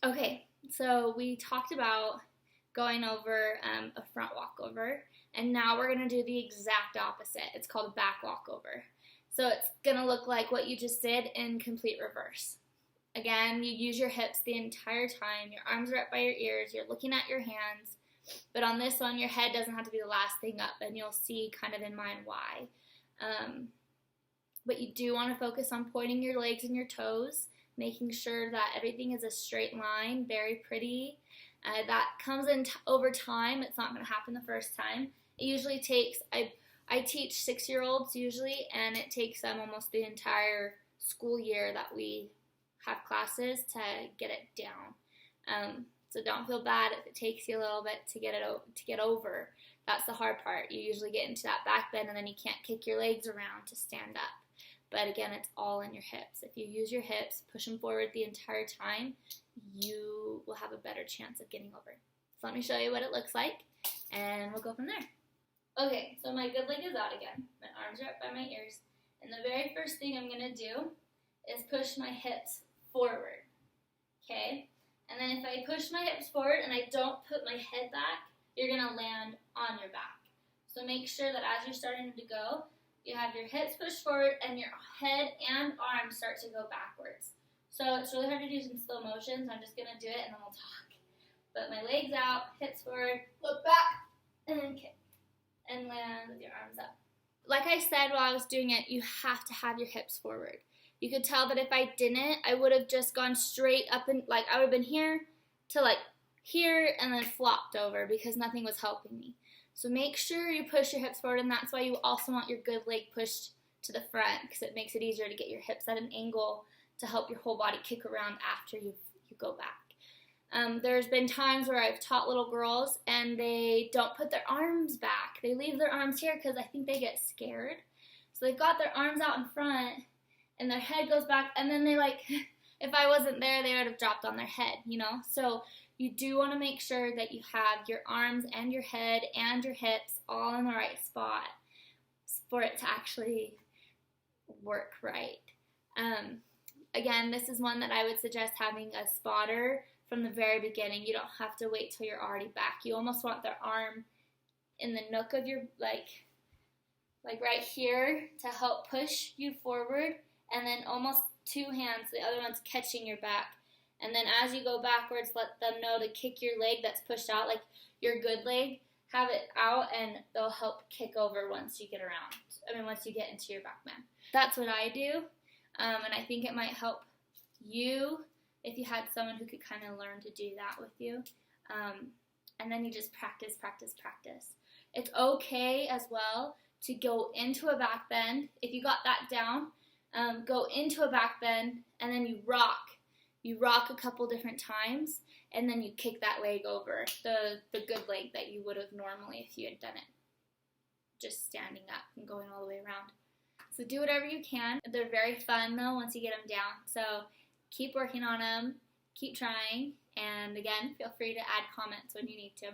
Okay, so we talked about going over a front walkover, and now we're going to do the exact opposite. It's called a back walkover. So it's going to look like what you just did in complete reverse. Again, you use your hips the entire time. Your arms are up by your ears. You're looking at your hands. But on this one, your head doesn't have to be the last thing up, and you'll see kind of in mine why. But you do want to focus on pointing your legs and your toes, making sure that everything is a straight line, very pretty. That comes in over time. It's not going to happen the first time. It usually takes, I teach 6-year-olds usually, and it takes them almost the entire school year that we have classes to get it down. So don't feel bad if it takes you a little bit to get over. That's the hard part. You usually get into that back bend and then you can't kick your legs around to stand up. But again, it's all in your hips. If you use your hips, push them forward the entire time, you will have a better chance of getting over. So let me show you what it looks like, and we'll go from there. Okay, so my good leg is out again. My arms are up by my ears. And the very first thing I'm going to do is push my hips forward. Okay? And then if I push my hips forward and I don't put my head back, you're going to land on your back. So make sure that as you're starting to go, you have your hips pushed forward and your head and arms start to go backwards. So it's really hard to do in slow motion, so I'm just going to do it and then we'll talk. But my legs out, hips forward, look back, and then kick. And land with your arms up. Like I said while I was doing it, you have to have your hips forward. You could tell that if I didn't, I would have just gone straight up and like I would have been here to like here and then flopped over because nothing was helping me. So make sure you push your hips forward, and that's why you also want your good leg pushed to the front because it makes it easier to get your hips at an angle to help your whole body kick around after you go back. There's been times where I've taught little girls and they don't put their arms back. They leave their arms here because I think they get scared. So they've got their arms out in front and their head goes back, and then they like, if I wasn't there, they would have dropped on their head, you know? So you do want to make sure that you have your arms and your head and your hips all in the right spot for it to actually work right. Again, this is one that I would suggest having a spotter from the very beginning. You don't have to wait till you're already back. You almost want their arm in the nook of your, like right here to help push you forward, and then almost two hands, the other one's catching your back. And then as you go backwards, let them know to kick your leg that's pushed out, like your good leg, have it out, and they'll help kick over once you get around. Once you get into your back bend. That's what I do, and I think it might help you if you had someone who could kind of learn to do that with you. And then you just practice, practice, practice. It's okay as well to go into a back bend. If you got that down, go into a back bend, and then you rock. You rock a couple different times, and then you kick that leg over, the good leg that you would have normally if you had done it just standing up and going all the way around. So do whatever you can. They're very fun, though, once you get them down. So keep working on them, keep trying, and again, feel free to add comments when you need to.